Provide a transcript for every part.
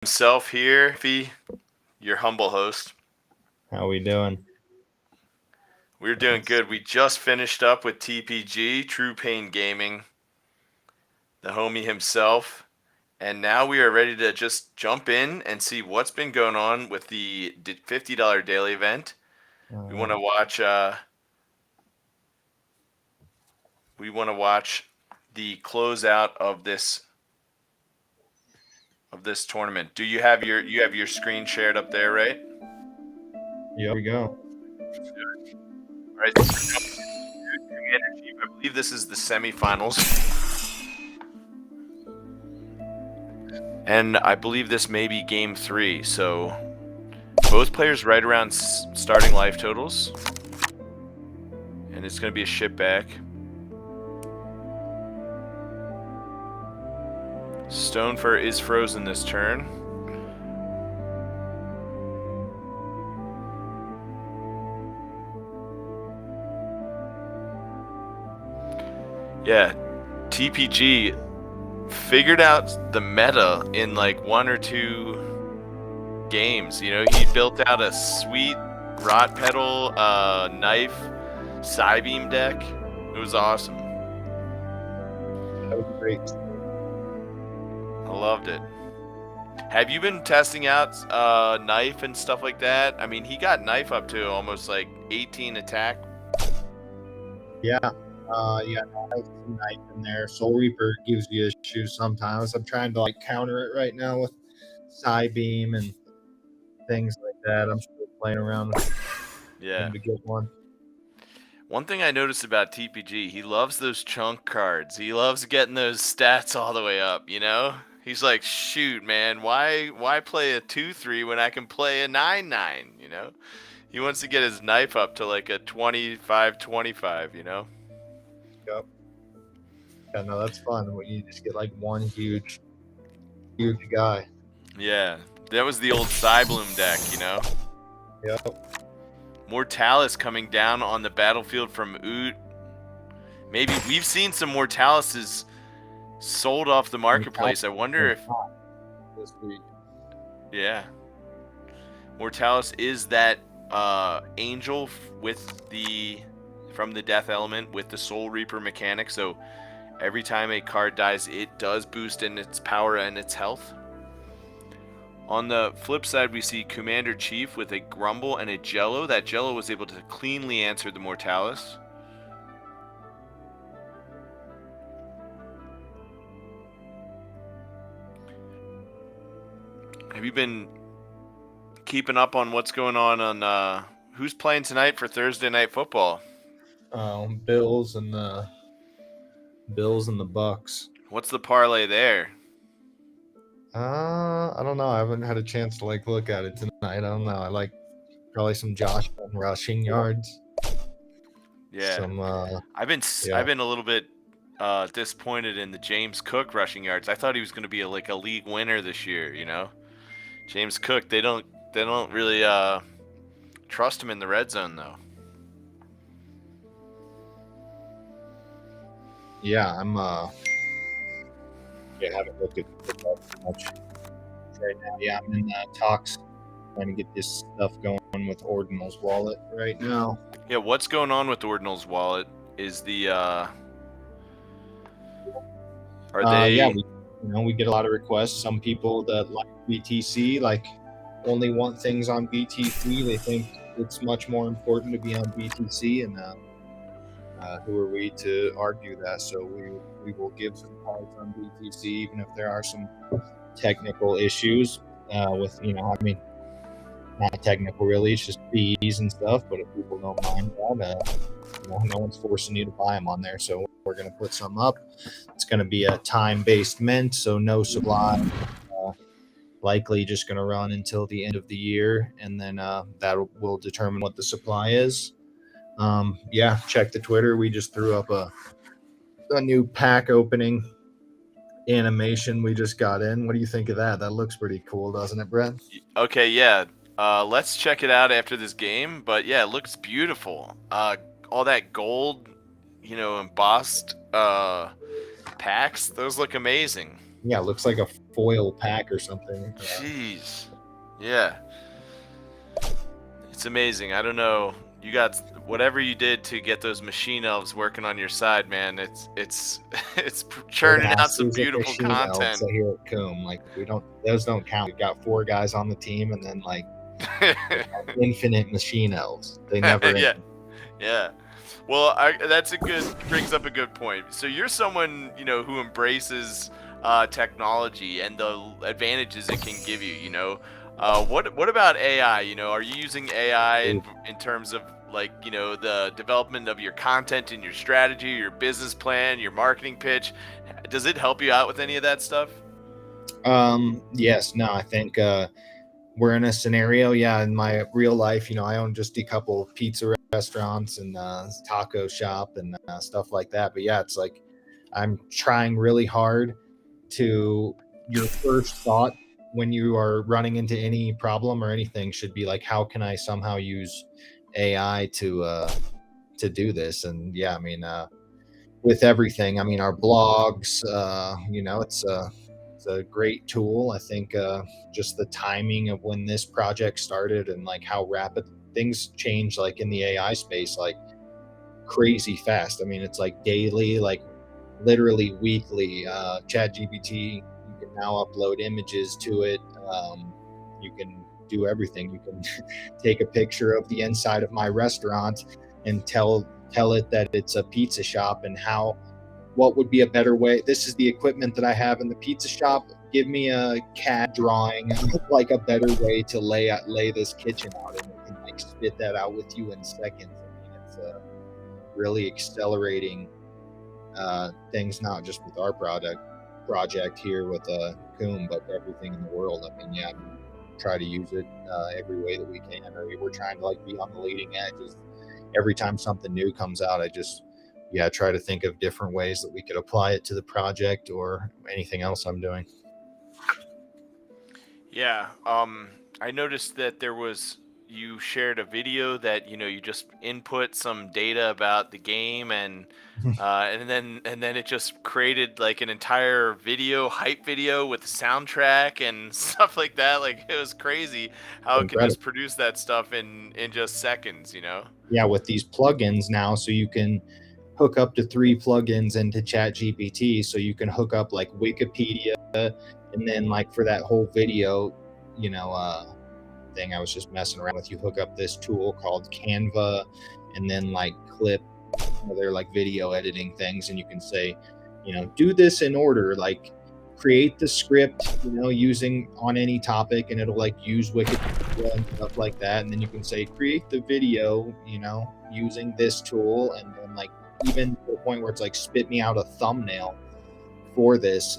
Himself here, Fee, your humble host. How we doing? We're doing good. We just finished up with TPG, True Pain Gaming, the homie himself, and now we are ready to just jump in and see what's been going on with the $50 daily event. We want to watch. We want to watch the closeout of this tournament. Do you have your screen shared up there, right? Here we go. All right. Commander Chief, I believe this is the semifinals. And I believe this may be game 3, so both players right around starting life totals. And it's going to be a ship back. Stonefur is frozen this turn. Yeah, TPG figured out the meta in like 1 or 2 games. You know, he built out a sweet rot pedal, knife, Psybeam deck. It was awesome. That was great. I loved it. Have you been testing out knife and stuff like that? I mean, he got knife up to almost like 18 attack. Yeah. Knife in there. Soul Reaper gives you issues sometimes. I'm trying to counter it right now with Psybeam and things like that. I'm still playing around with Yeah. to get one. One thing I noticed about TPG, he loves those chunk cards. He loves getting those stats all the way up, you know? He's like, shoot, man, why play a 2-3 when I can play a 9-9, you know? He wants to get his knife up to like a 25-25, you know? Yep. Yeah, no, that's fun when you just get like one huge guy. Yeah, that was the old Psybloom deck, you know? Yep. Mortalis coming down on the battlefield from Oot. Maybe we've seen some Mortalises sold off the marketplace. I wonder if this week. Yeah. Mortalis is that angel from the death element with the Soul Reaper mechanic, so every time a card dies, it does boost in its power and its health. On the flip side, we see Commander Chief with a Grumble and a Jello. That Jello was able to cleanly answer the Mortalis. Have you been keeping up on what's going on who's playing tonight for Thursday Night Football? Bills and the Bucks. What's the parlay there? I don't know. I haven't had a chance to look at it tonight. I don't know. I like probably some Josh rushing yards. Yeah. I've been a little bit disappointed in the James Cook rushing yards. I thought he was going to be a league winner this year, you know. James Cook, they don't really trust him in the red zone though. Yeah, I haven't looked at football too much right now. Yeah, I'm in talks trying to get this stuff going with Ordinal's wallet right now. Yeah, what's going on with Ordinal's wallet? Is the we get a lot of requests. Some people that like BTC only want things on BTC. They think it's much more important to be on BTC, and who are we to argue that? So we will give some cards on BTC, even if there are some technical issues with, not technical really, it's just fees and stuff. But if people don't mind that, no one's forcing you to buy them on there. So we're going to put some up. It's going to be a time-based mint, so no supply. Likely just going to run until the end of the year, and then that will determine what the supply is. Check the Twitter. We just threw up a new pack opening animation we just got in. What do you think of that? That looks pretty cool, doesn't it, Brett? Okay, yeah. Let's check it out after this game. But yeah, it looks beautiful. All that gold, embossed packs, those look amazing. Yeah, it looks like a foil pack or something. Jeez. Yeah. It's amazing. I don't know. You got whatever you did to get those machine elves working on your side, man. It's churning out some beautiful content. Here at Coom, like those don't count. We've got 4 guys on the team, and then like infinite machine elves. They never Yeah. end. Yeah. Well, brings up a good point. So you're someone, who embraces technology and the advantages it can give you, what about AI? Are you using AI in terms of like, the development of your content and your strategy, your business plan, your marketing pitch? Does it help you out with any of that stuff? Yes, no, I think we're in a scenario, in my real life, I own just a couple of pizza restaurants and taco shop and stuff like that. But yeah, it's like I'm trying really hard to your first thought when you are running into any problem or anything should be like, how can I somehow use AI to do this? And yeah, I mean, with everything, I mean, our blogs, it's a great tool. I think just the timing of when this project started and like how rapid things change, like in the AI space, like crazy fast. I mean, it's like daily, like literally weekly. Chat GPT, you can now upload images to it. You can do everything. You can take a picture of the inside of my restaurant and tell it that it's a pizza shop and what would be a better way. This is the equipment that I have in the pizza shop. Give me a CAD drawing, like a better way to lay this kitchen out, and it can like spit that out with you in seconds. I mean, it's really accelerating things, not just with our project here with Coom, but everything in the world. I mean, yeah, try to use it every way that we can. Or we're trying to like be on the leading edge. Every time something new comes out, I just try to think of different ways that we could apply it to the project or anything else I'm doing. Yeah, I noticed that you shared a video that you just input some data about the game and then it just created like an entire hype video with the soundtrack and stuff like that. Like it was crazy how it can just produce that stuff in just seconds. Yeah, with these plugins now, so you can hook up to 3 plugins into ChatGPT, so you can hook up like Wikipedia, and then like for that whole video, thing I was just messing around with, you hook up this tool called Canva, and then like Clip, they're like video editing things, and you can say, do this in order, like create the script, using on any topic, and it'll like use Wikipedia and stuff like that, and then you can say create the video, using this tool, and then like even to the point where it's like spit me out a thumbnail for this.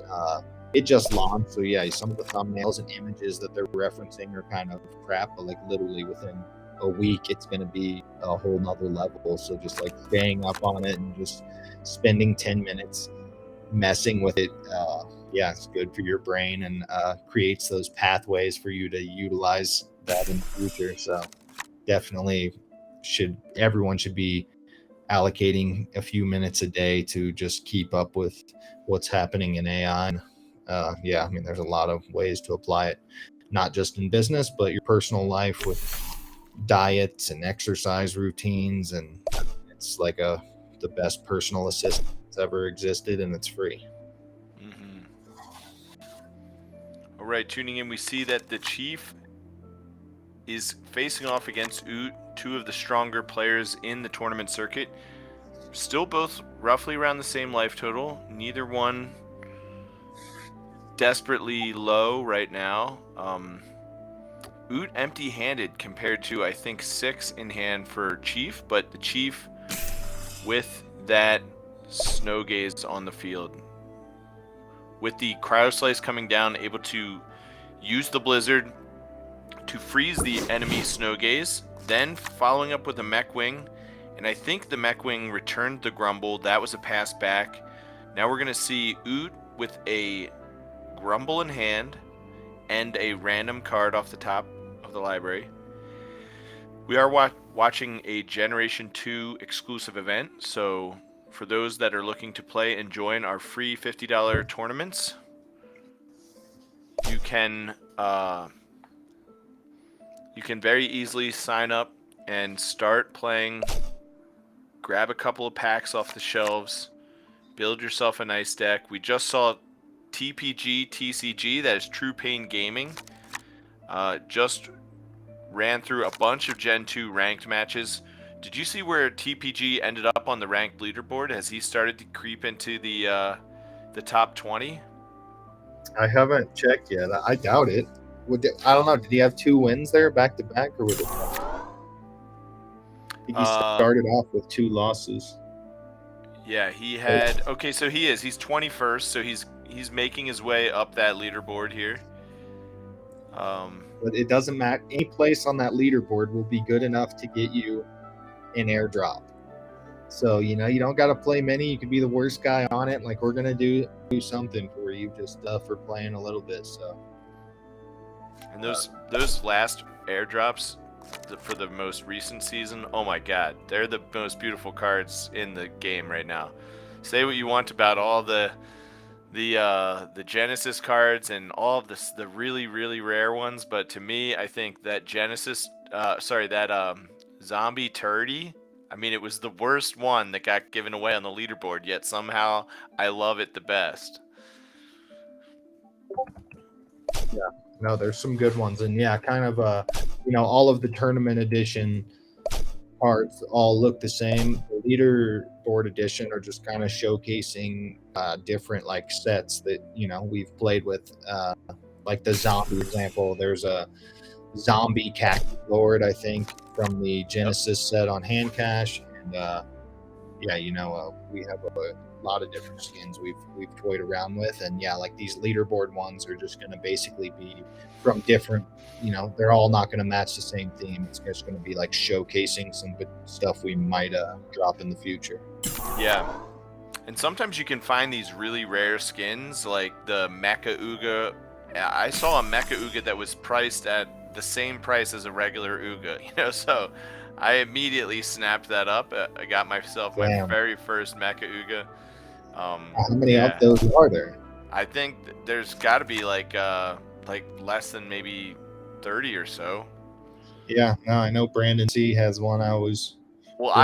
It just launched, so yeah, some of the thumbnails and images that they're referencing are kind of crap, but like literally within a week it's going to be a whole nother level. So just like staying up on it and just spending 10 minutes messing with it, it's good for your brain and creates those pathways for you to utilize that in the future. So definitely everyone should be allocating a few minutes a day to just keep up with what's happening in AI. I mean, there's a lot of ways to apply it, not just in business, but your personal life with diets and exercise routines. And it's like the best personal assistant that's ever existed, and it's free. Mm-hmm. All right, tuning in, we see that the Chief is facing off against Oot, 2 of the stronger players in the tournament circuit. Still both roughly around the same life total. Neither one desperately low right now. Oot empty-handed compared to, I think, 6 in hand for Chief, but the Chief with that snow gaze on the field. With the cryo slice coming down, able to use the blizzard to freeze the enemy snow gaze, then following up with a mech wing, and I think the mech wing returned the grumble. That was a pass back. Now we're going to see Oot with a grumble in hand and a random card off the top of the library. We are watching a Generation 2 exclusive event, so for those that are looking to play and join our free $50 tournaments, you can very easily sign up and start playing. Grab a couple of packs off the shelves, build yourself a nice deck. We just saw TPG TCG, that is True Pain Gaming, just ran through a bunch of Gen 2 ranked matches. Did you see where TPG ended up on the ranked leaderboard? Has he started to creep into the top 20? I haven't checked yet. I doubt it. I don't know. Did he have 2 wins there back to back, or was it? I think he started off with 2 losses. Yeah, he had. Okay, so he's 21st, so he's making his way up that leaderboard here. But it doesn't matter. Any place on that leaderboard will be good enough to get you an airdrop. So, you don't got to play many. You could be the worst guy on it. Like, we're going to do something for you just for playing a little bit. So, and those last airdrops for the most recent season, oh my god, they're the most beautiful cards in the game right now. Say what you want about all the Genesis cards and all of the really, really rare ones, but to me, I think that Zombie Turdy, I mean, it was the worst one that got given away on the leaderboard, yet somehow I love it the best. Yeah, no, there's some good ones, and yeah, kind of all of the tournament edition cards all look the same. The leaderboard edition are just kind of showcasing different sets that we've played with, like the zombie example. There's a zombie Cactus Lord, I think, from the Genesis set on Hand Cash, and we have a lot of different skins we've toyed around with, and these leaderboard ones are just going to basically be from different. They're all not going to match the same theme. It's just going to be showcasing some good stuff we might drop in the future. Yeah. And sometimes you can find these really rare skins, like the Mecha Uga. I saw a Mecha Uga that was priced at the same price as a regular Uga, so I immediately snapped that up. I got myself my very first Mecha Uga. How many of those are there? I think there's got to be like less than maybe 30 or so. Yeah, no, I know Brandon C has one. I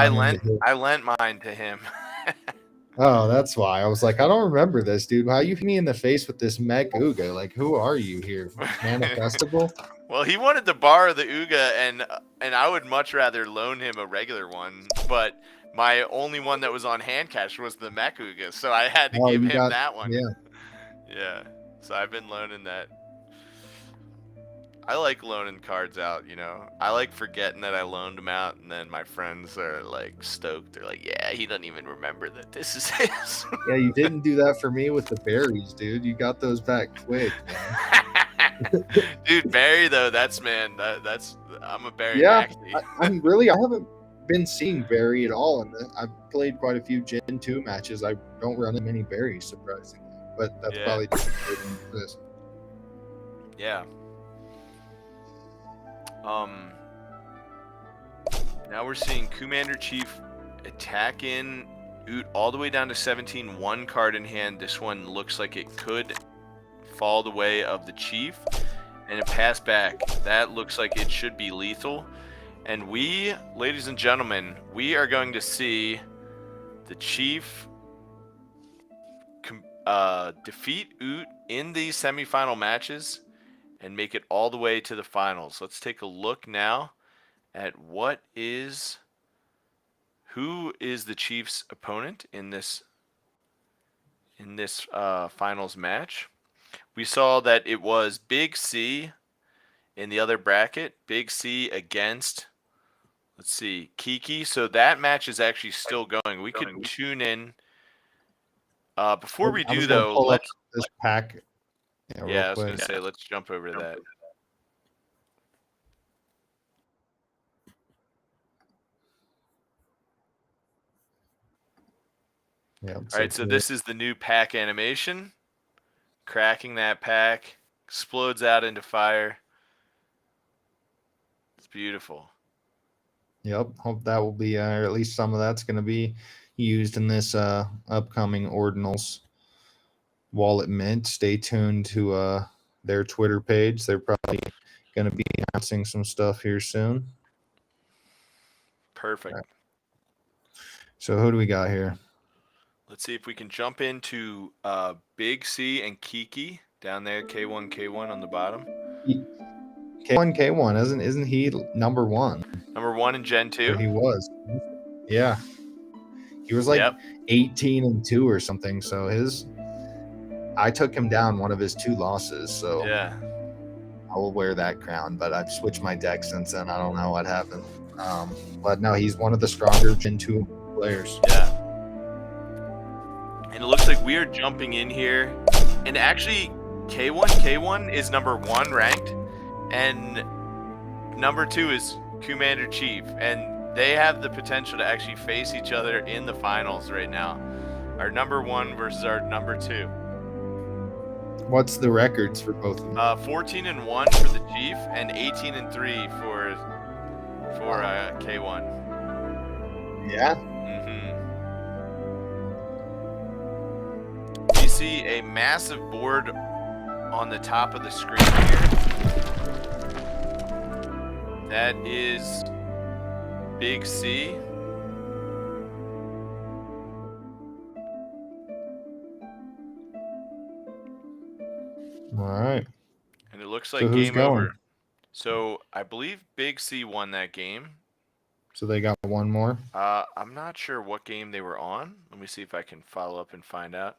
lent mine to him. Oh, that's why. I was like, I don't remember this, dude. How you hit me in the face with this Mech Uga? Like, who are you here? Manifestable? Well, he wanted to borrow the Uga, and I would much rather loan him a regular one, but my only one that was on Hand Cash was the Mech Uga, so I had to give him that one. Yeah. Yeah. So I've been loaning that. I like loaning cards out, I like forgetting that I loaned them out, and then my friends are stoked. They're like, yeah, he doesn't even remember that this is his. Yeah, you didn't do that for me with the berries, dude. You got those back quick, man. Dude, Barry though, I'm a Barry. Yeah, I haven't been seeing Barry at all, and I've played quite a few Gen 2 matches. I don't run many berries, surprisingly, but that's probably just this. Yeah. Now we're seeing Commander Chief attack in Oot all the way down to 17, 1 card in hand. This one looks like it could fall the way of the Chief, and a pass back. That looks like it should be lethal. And we, ladies and gentlemen, we are going to see the Chief defeat Oot in these semifinal matches and make it all the way to the finals. Let's take a look now at who is the Chiefs' opponent in this finals match. We saw that it was Big C in the other bracket. Big C against, let's see, Kiki. So that match is actually still going. We could tune in. Before we do, though, let's this pack. Yeah, I was going to say, let's jump over to that. Yeah, all right, so this is the new pack animation. Cracking that pack, explodes out into fire. It's beautiful. Yep, hope that will be, or at least some of that's going to be used in this upcoming Ordinals Wallet Mint. Stay tuned to their Twitter page. They're probably going to be announcing some stuff here soon. Perfect. Right. So who do we got here? Let's see if we can jump into Big C and Kiki down there. K1 on the bottom. K1 isn't he number 1? Number 1 in Gen 2. Or he was. Yeah. He was like 18-2 or something. So I took him down one of his 2 losses. So yeah, I will wear that crown. But I've switched my deck since then. I don't know what happened. But no, he's one of the stronger Gen 2 players. Yeah. And it looks like we are jumping in here. And actually, K1 is number 1 ranked. And number 2 is Commander Chief. And they have the potential to actually face each other in the finals right now. Our number 1 versus our number 2. What's the records for both of them? 14-1 for the Chief and 18-3 for K1. Yeah. You see a massive board on the top of the screen here. That is Big C. All right. And it looks like So who's game going? over. So I believe Big C won that game. So they got one more? I'm not sure what game they were on. Let me see if I can follow up and find out.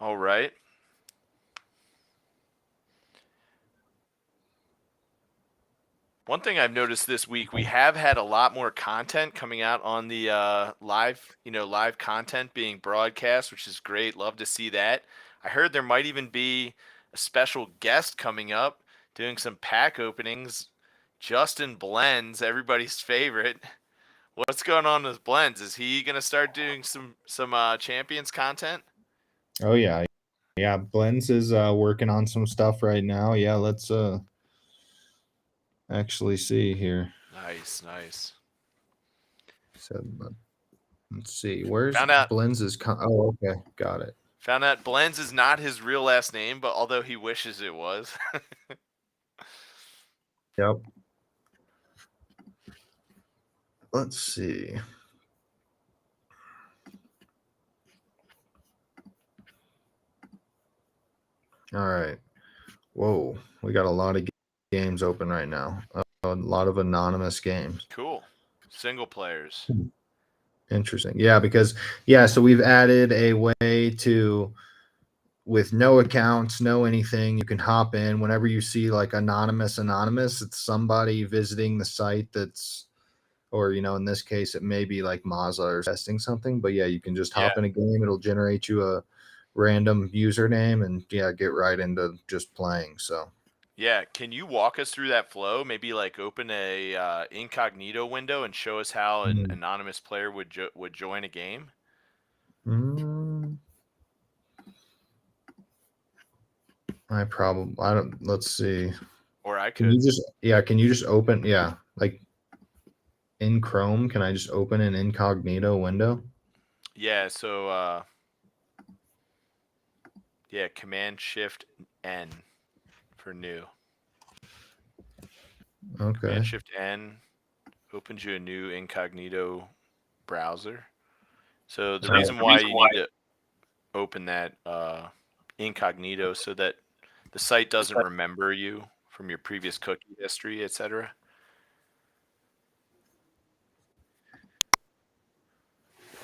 All right. One thing I've noticed this week, we have had a lot more content coming out on the live content being broadcast, which is great. Love to see that. I heard there might even be a special guest coming up doing some pack openings. Justin Blends, everybody's favorite. What's going on with Blends? Is he going to start doing some Champions content? Oh, yeah. Yeah, Blends is working on some stuff right now. Yeah, let's actually see here. Nice. So, let's see. Where's Found out. Blends is oh, okay. Got it. Found out Blends is not his real last name, but although he wishes it was. Yep. Let's see. All right. Whoa, we got a lot of games open right now. A lot of anonymous games. Cool. Single players. Interesting. Yeah, because so we've added a way to, with no accounts, no anything, you can hop in whenever you see like anonymous. It's somebody visiting the site that's, or in this case, it may be like Mazda or testing something. But yeah, you can just hop in a game. It'll generate you a random username and get right into just playing. So yeah, can you walk us through that flow? Maybe like open a incognito window and show us how an anonymous player would join a game. I don't. Let's see. Or I could. Can you just open? Yeah, like in Chrome, can I just open an incognito window? Yeah. So Command Shift N for new. Okay. Command Shift N opens you a new incognito browser. So the reason why you need to open that incognito so that the site doesn't remember you from your previous cookie history, etc.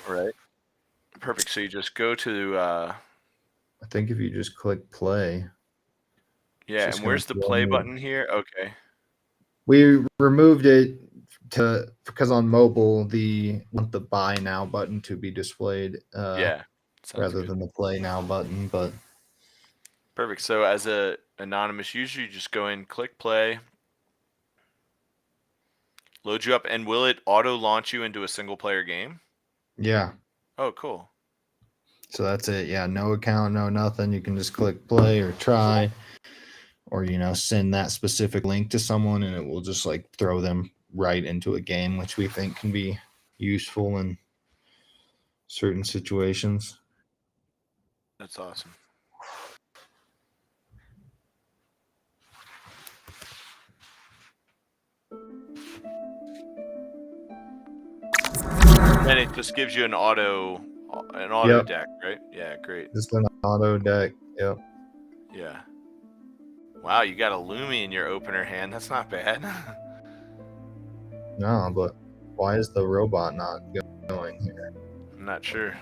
All right. Perfect. So you just go to. I think if you just click play. Yeah, and where's the play button here? Okay. We removed it because on mobile want the buy now button to be displayed. Rather than the play now button, but. Perfect. So as a anonymous user, you just go in, click play, load you up, and will it auto launch you into a single player game? Yeah. Oh, cool. So that's it. Yeah, no account, no nothing. You can just click play or try, or send that specific link to someone, and it will just like throw them right into a game, which we think can be useful in certain situations. That's awesome. And it just gives you an auto Yep. deck, right? Yeah, great. Just an auto deck. Yep. Yeah. Wow, you got a Lumi in your opener hand. That's not bad. No, but why is the robot not going here? I'm not sure.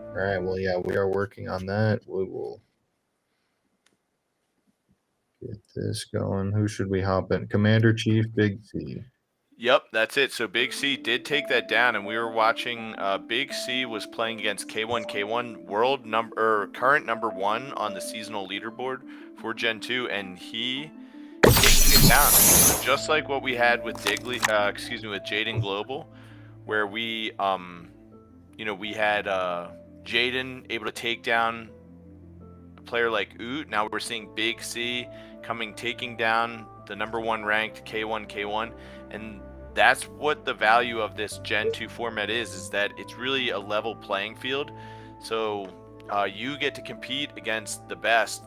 All right. Well, yeah, we are working on that. We will get this going. Who should we hop in? Commander Chief Big C. Yep, that's it. So Big C did take that down, and we were watching. Big C was playing against K1 current number 1 on the seasonal leaderboard for Gen 2, and he taking it down. So just like what we had with with Jaden Global, where we we had Jaden able to take down a player like Oot. Now we're seeing Big C taking down the number 1 ranked K1, and that's what the value of this Gen 2 format is that it's really a level playing field. So you get to compete against the best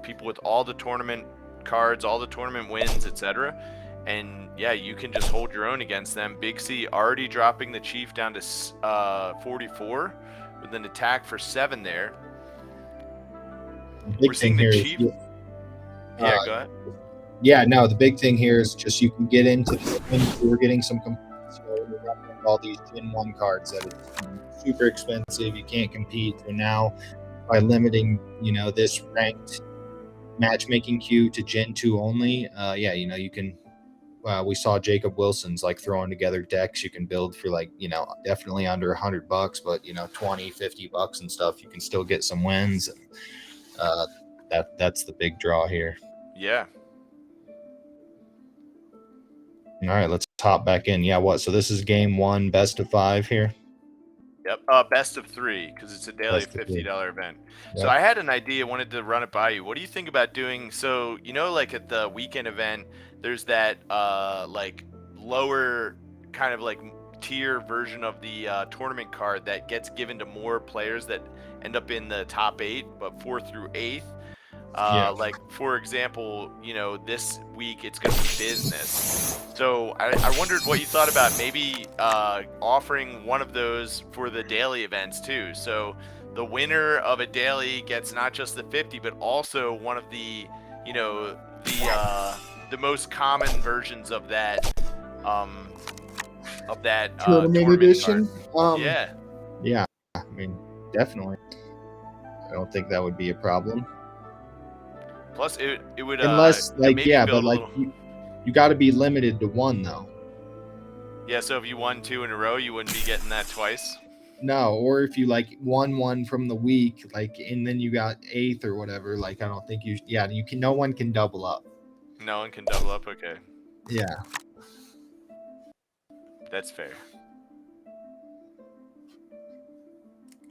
people with all the tournament cards, all the tournament wins, etc. And yeah, you can just hold your own against them. Big C already dropping the Chief down to 44 with an attack for 7 there. We're seeing the Chief. Yeah, go ahead. Yeah, no, the big thing here is just you can get into we're getting some all these Gen 1 cards that it's super expensive. You can't compete. So now by limiting, this ranked matchmaking queue to Gen 2 only, you can we saw Jacob Wilson's like throwing together decks you can build for like, definitely under $100, but 20, $50 and stuff, you can still get some wins. And that's the big draw here. Yeah. All right, let's hop back in. Yeah, what? So this is game 1, best of 5 here. Yep. Best of 3 because it's a daily $50 event. Yep. So I had an idea, wanted to run it by you. What do you think about doing? So like at the weekend event, there's that like lower kind of like tier version of the tournament card that gets given to more players that end up in the top 8, but 4th through 8th. Like for example, this week it's going to be business. So I wondered what you thought about maybe offering one of those for the daily events too. So the winner of a daily gets not just the 50, but also one of the, the most common versions of that tournament edition. Yeah. I mean, definitely. I don't think that would be a problem. Plus, it would unless but you got to be limited to 1 though. Yeah, so if you won 2 in a row, you wouldn't be getting that twice. No, or if you like won 1 from the week, like, and then you got 8th or whatever, like I don't think you can. No one can double up. No one can double up. Okay. Yeah. That's fair.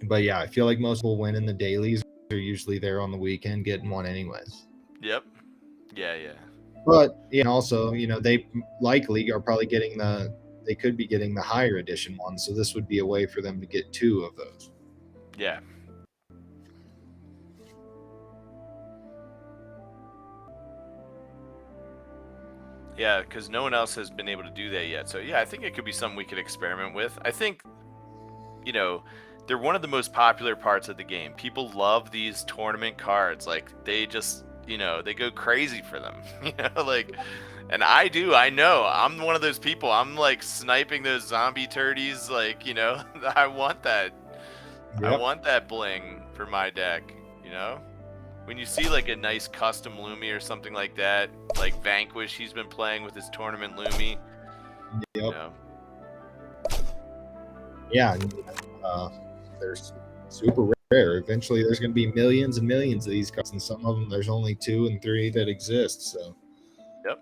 But yeah, I feel like most will win in the dailies. They're usually there on the weekend getting 1 anyways. Yep. Yeah. But also, they likely are probably they could be getting the higher edition one. So this would be a way for them to get 2 of those. Yeah. Yeah, because no one else has been able to do that yet. So yeah, I think it could be something we could experiment with. I think, they're one of the most popular parts of the game. People love these tournament cards. Like they just, they go crazy for them. And I know. I'm one of those people. I'm like sniping those zombie turdies. Like, I want that. Yep. I want that bling for my deck, When you see like a nice custom Lumi or something like that, like Vanquish, he's been playing with his tournament Lumi. Yep. Yeah. They're super rare. Eventually there's going to be millions and millions of these cards, and some of them there's only 2 and 3 that exist. So yep.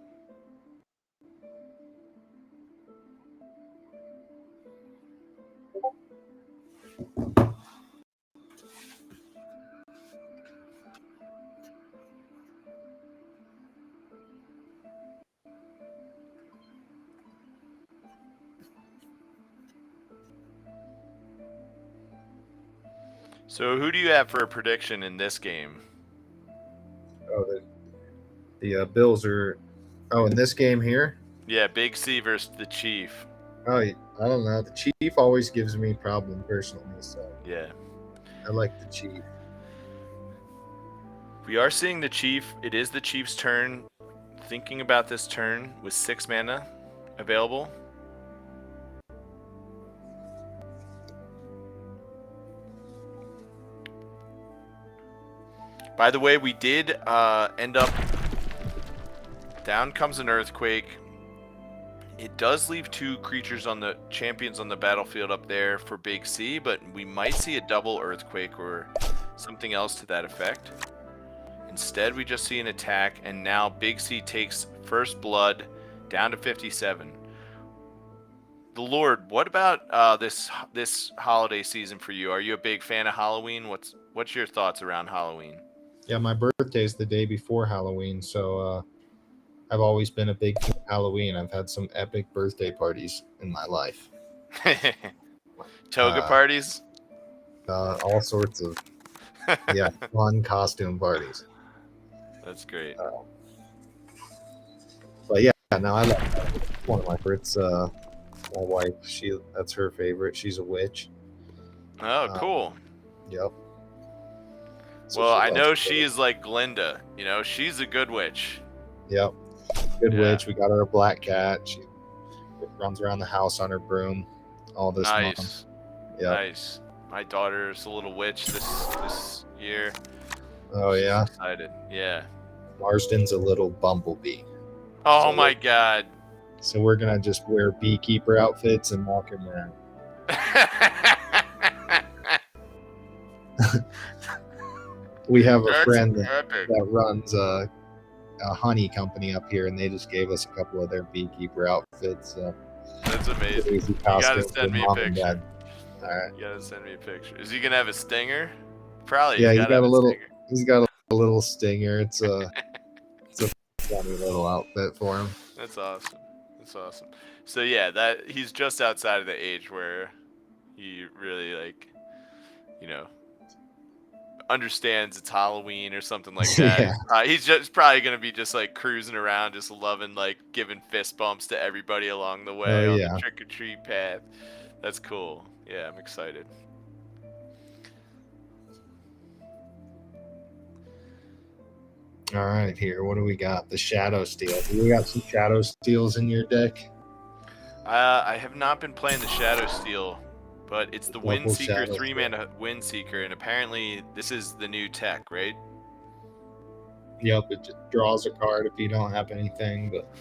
So who do you have for a prediction in this game? Oh, the Bills are. Oh, in this game here. Yeah, Big C versus the Chief. Oh, I don't know. The Chief always gives me problem personally, so Yeah. I like the Chief. We are seeing the Chief. It is the Chief's turn. Thinking about this turn with 6 mana available. By the way, we did end up... Down comes an Earthquake. It does leave 2 creatures on the champions on the battlefield up there for Big C, but we might see a double Earthquake or something else to that effect. Instead, we just see an attack, and now Big C takes first blood down to 57. The Lord, what about this holiday season for you? Are you a big fan of Halloween? What's your thoughts around Halloween? Yeah, my birthday's the day before Halloween, so I've always been a big fan of Halloween. I've had some epic birthday parties in my life. Toga parties? All sorts of fun costume parties. That's great. But yeah, no, I love one of my favorites. My wife, that's her favorite. She's a witch. Oh, cool. Yep. So well, I know she is like Glinda. You know, she's a good witch. Yep. Good witch. We got her a black cat. She runs around the house on her broom all this month. Yep. Nice. My daughter's a little witch this year. Oh, yeah? She's excited. Yeah. Marsden's a little bumblebee. Oh, my God. So we're going to just wear beekeeper outfits and walk him around. We have a friend that runs a honey company up here, and they just gave us a couple of their beekeeper outfits. That's amazing. You gotta send me a picture. All right. You gotta send me a picture. Is he gonna have a stinger? Probably. Yeah, he's got a little. Stinger. He's got a little stinger. It's a funny little outfit for him. That's awesome. That's awesome. So yeah, he's just outside of the age where he really understands it's Halloween or something like that. Yeah. He's just probably gonna be just like cruising around, just loving giving fist bumps to everybody along the way on the trick or treat path. That's cool. Yeah, I'm excited. All right, here. What do we got? The Shadow Steel. Do we got some Shadow Steels in your deck? I have not been playing the Shadow Steel, but it's the Windseeker 3-mana Windseeker, and apparently this is the new tech, right? Yep, it just draws a card if you don't have anything, but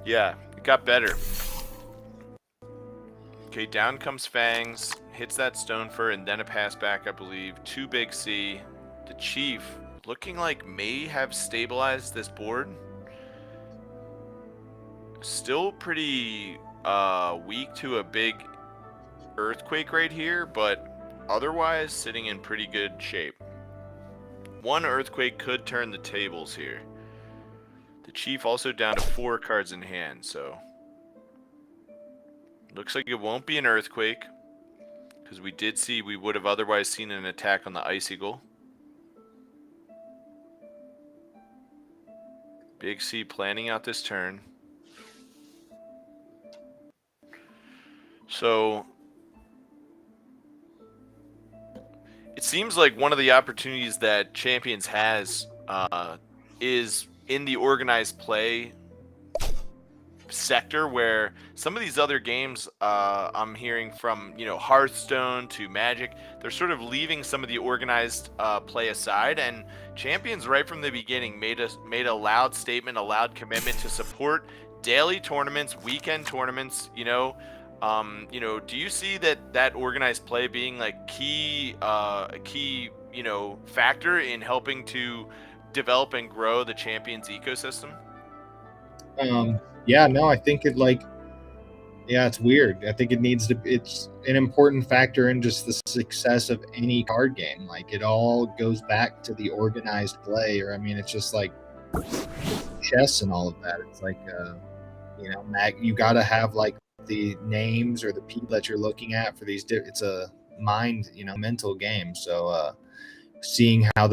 yeah, it got better. Okay, down comes Fangs, hits that Stonefur, and then a pass back, I believe. 2 Big C. The Chief, looking like may have stabilized this board. Still pretty weak to a big Earthquake right here, but otherwise sitting in pretty good shape. 1 Earthquake could turn the tables here. The Chief also down to 4 cards in hand, so looks like it won't be an Earthquake, because we would have otherwise seen an attack on the Icicle. Big C planning out this turn. So it seems like one of the opportunities that Champions has is in the organized play sector, where some of these other games I'm hearing from, Hearthstone to Magic, they're sort of leaving some of the organized play aside, and Champions right from the beginning made a loud statement, a loud commitment to support daily tournaments, weekend tournaments. Do you see that organized play being a key factor in helping to develop and grow the Champions ecosystem? Yeah, no, I think it Yeah, it's weird. I think it's an important factor in just the success of any card game. Like it all goes back to the organized play, or I mean, it's just like chess and all of that. It's like, you got to have like the names or the people that you're looking at for these. It's a mind, mental game. So, seeing how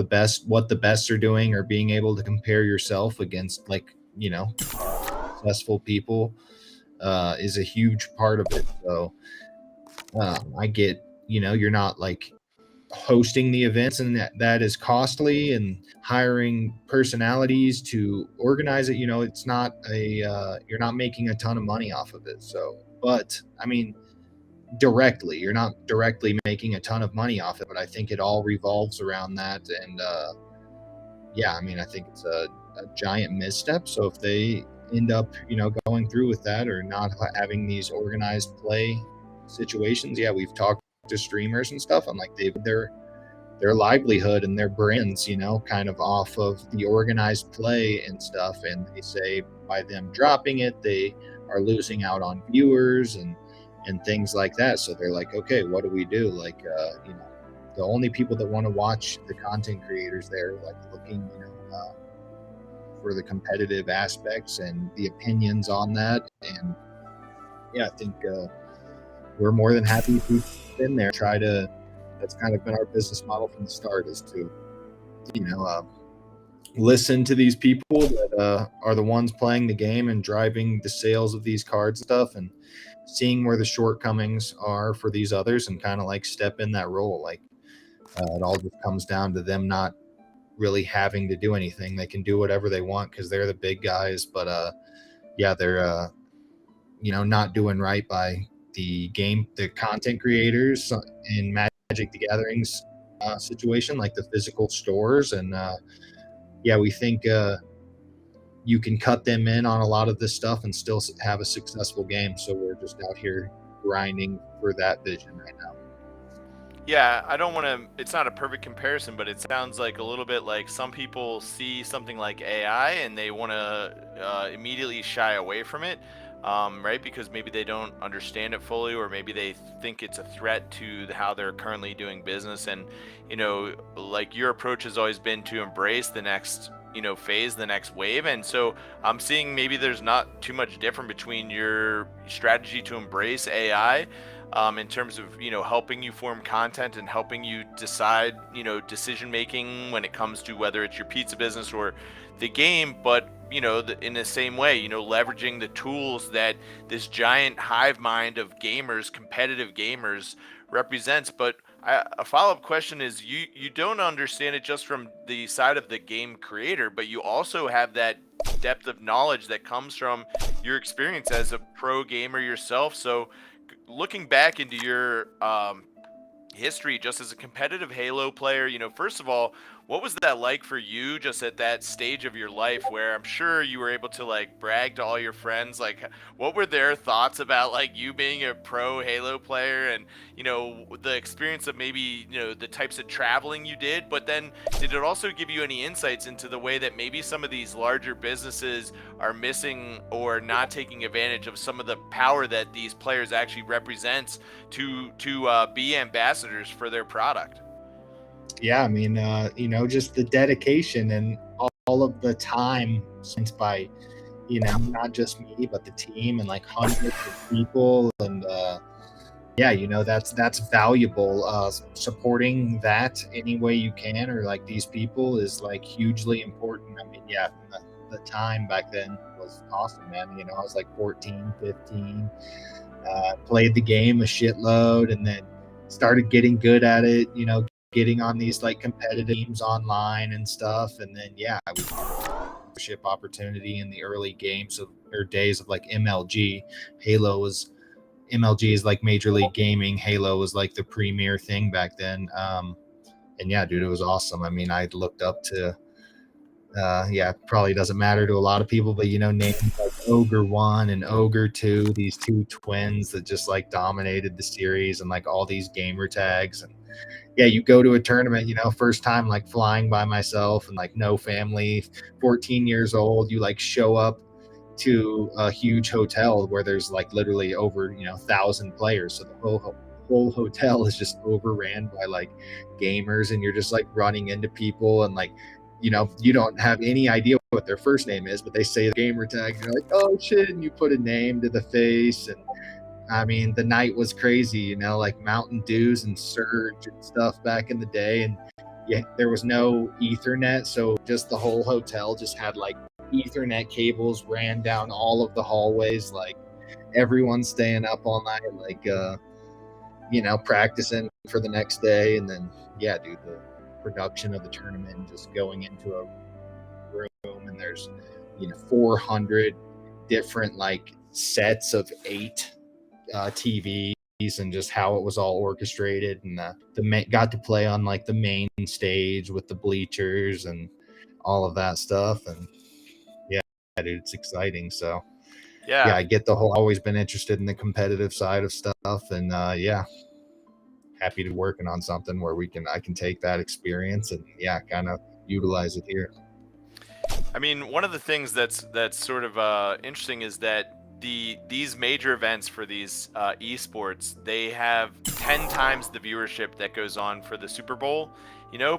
what the best are doing, or being able to compare yourself against like, successful people is a huge part of it. So I get, you're not like hosting the events, and that is costly, and hiring personalities to organize it. It's not you're not making a ton of money off of it. So, but I mean, you're not directly making a ton of money off it, but I think it all revolves around that. And yeah, I mean, I think it's a giant misstep. So if they end up, going through with that, or not having these organized play situations, yeah, we've talked to streamers and stuff. I'm like, their livelihood and their brands, kind of off of the organized play and stuff. And they say by them dropping it, they are losing out on viewers and things like that. So they're like, okay, what do we do? Like, the only people that want to watch the content creators there, like looking, for the competitive aspects and the opinions on that. And yeah, I think we're more than happy to be in there. That's kind of been our business model from the start, is to, listen to these people that are the ones playing the game and driving the sales of these cards and stuff, and seeing where the shortcomings are for these others, and kind of like step in that role. Like it all just comes down to them not really having to do anything. They can do whatever they want because they're the big guys. But yeah, they're not doing right by the content creators in Magic the Gatherings situation, like the physical stores. And yeah, we think you can cut them in on a lot of this stuff and still have a successful game. So we're just out here grinding for that vision right now. Yeah, I don't want to. It's not a perfect comparison, but it sounds like a little bit like some people see something like AI and they want to immediately shy away from it, right? Because maybe they don't understand it fully, or maybe they think it's a threat to how they're currently doing business. And, like your approach has always been to embrace the next, phase, the next wave. And so I'm seeing maybe there's not too much different between your strategy to embrace AI, in terms of helping you form content and helping you decide decision making when it comes to whether it's your pizza business or the game. But in the same way, leveraging the tools that this giant hive mind of gamers, competitive gamers, represents. But a follow-up question is, you don't understand it just from the side of the game creator, but you also have that depth of knowledge that comes from your experience as a pro gamer yourself. So looking back into your history just as a competitive Halo player, first of all, what was that like for you just at that stage of your life where I'm sure you were able to like brag to all your friends? Like, what were their thoughts about like you being a pro Halo player, and the experience of maybe the types of traveling you did? But then did it also give you any insights into the way that maybe some of these larger businesses are missing or not taking advantage of some of the power that these players actually represents to be ambassadors for their product? Yeah, I mean, just the dedication and all of the time spent by, not just me, but the team, and like hundreds of people. And yeah, that's valuable. Supporting that any way you can, or like these people, is like hugely important. I mean, yeah, the time back then was awesome, man. I was like 14, 15, played the game a shitload, and then started getting good at it, getting on these like competitive teams online and stuff. And then yeah, we ship opportunity in the early games or days of like MLG. MLG is like Major League Gaming. Halo was like the premier thing back then. And yeah, dude, it was awesome. I mean, I looked up to yeah, probably doesn't matter to a lot of people, but names like Ogre 1 and Ogre 2, these two twins that just like dominated the series, and like all these gamer tags. And yeah, you go to a tournament, first time like flying by myself and like no family, 14 years old, you like show up to a huge hotel where there's like literally over 1,000 players, so the whole hotel is just overran by like gamers, and you're just like running into people, and like you don't have any idea what their first name is, but they say the gamer tag, and you're like, oh shit, and you put a name to the face. And I mean, the night was crazy, like Mountain Dews and Surge and stuff back in the day. And yeah, there was no Ethernet, so just the whole hotel just had like Ethernet cables ran down all of the hallways, like everyone staying up all night, like practicing for the next day. And then yeah, dude, the production of the tournament, just going into a room, and there's 400 different like sets of 8 TVs, and just how it was all orchestrated. And got to play on like the main stage with the bleachers and all of that stuff. And yeah, dude, it's exciting. So yeah, I get the whole, always been interested in the competitive side of stuff. And yeah, happy to working on something where I can take that experience and yeah, kind of utilize it here. I mean, one of the things that's sort of interesting is that these major events for these esports, they have 10 times the viewership that goes on for the Super Bowl,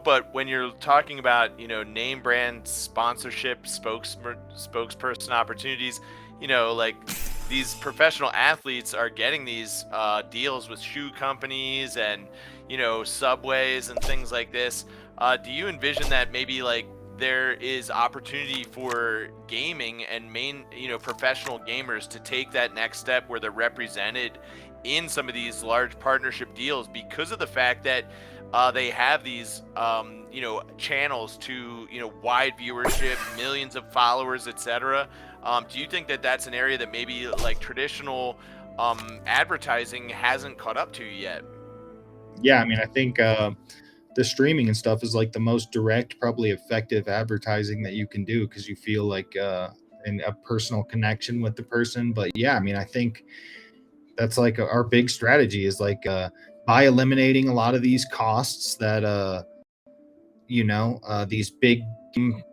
but when you're talking about, name brand sponsorship, spokesperson opportunities, like these professional athletes are getting these deals with shoe companies and, subways and things like this. Do you envision that maybe like there is opportunity for gaming and professional gamers to take that next step where they're represented in some of these large partnership deals because of the fact that they have these channels to wide viewership, millions of followers, etc. Do you think that that's an area that maybe like traditional advertising hasn't caught up to yet? Yeah, I mean, I think the streaming and stuff is like the most direct, probably effective advertising that you can do, because you feel like in a personal connection with the person. But yeah, I mean, I think that's like our big strategy is like by eliminating a lot of these costs that these big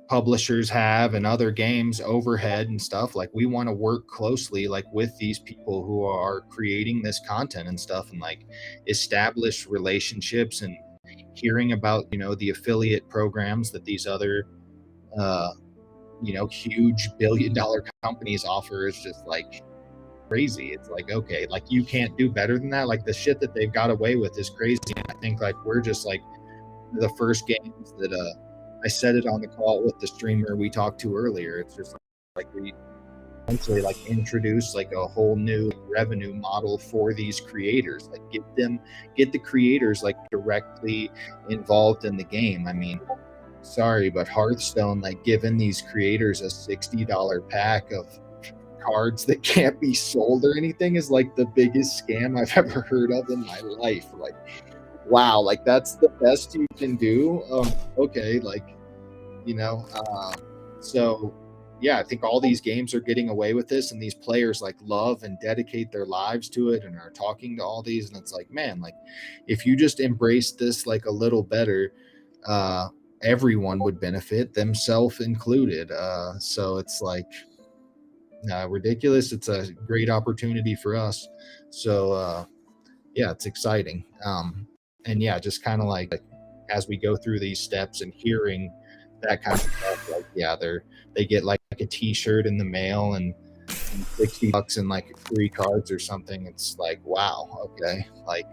publishers have and other games overhead and stuff. Like we want to work closely like with these people who are creating this content and stuff, and like establish relationships, and hearing about the affiliate programs that these other huge billion-dollar companies offer is just like crazy. It's like, okay, like you can't do better than that. Like the shit that they've got away with is crazy. And I think like we're just like the first games that I said it on the call with the streamer we talked to earlier. It's just like we essentially like introduce like a whole new revenue model for these creators, like get the creators like directly involved in the game. I mean, sorry, but Hearthstone, like giving these creators a $60 pack of cards that can't be sold or anything is like the biggest scam I've ever heard of in my life. Like, wow, like that's the best you can do. Okay, like so yeah, I think all these games are getting away with this, and these players like love and dedicate their lives to it and are talking to all these. And it's like, man, like if you just embrace this like a little better, everyone would benefit, themselves included. So it's like ridiculous. It's a great opportunity for us. So yeah, it's exciting. And yeah, just kind of like as we go through these steps and hearing that kind of stuff, like yeah, they get like a t-shirt in the mail and $60 and like 3 cards or something. It's like, wow, okay, like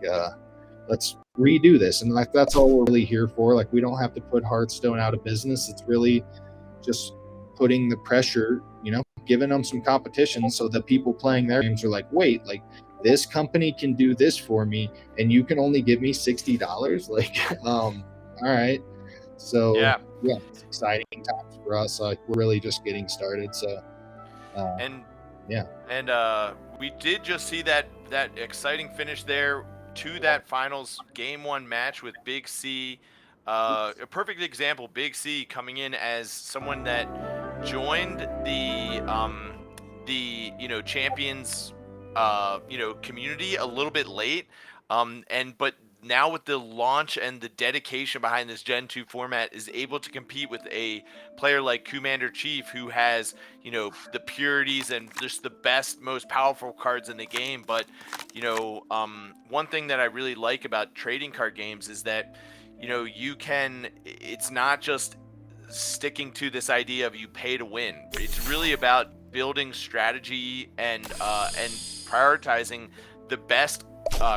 let's redo this. And like that's all we're really here for. Like we don't have to put Hearthstone out of business. It's really just putting the pressure, giving them some competition so that people playing their games are like, wait, like this company can do this for me and you can only give me $60. Like all right. So yeah, it's exciting times for us. Like we're really just getting started. So we did just see that exciting finish there to that finals game 1 match with Big C. A perfect example, Big C coming in as someone that joined the champions community a little bit late, but now with the launch and the dedication behind this Gen 2 format, is able to compete with a player like Commander Chief, who has, you know, the purities and just the best, most powerful cards in the game. But, you know, one thing that I really like about trading card games is that, you know, it's not just sticking to this idea of you pay to win. It's really about building strategy and prioritizing the best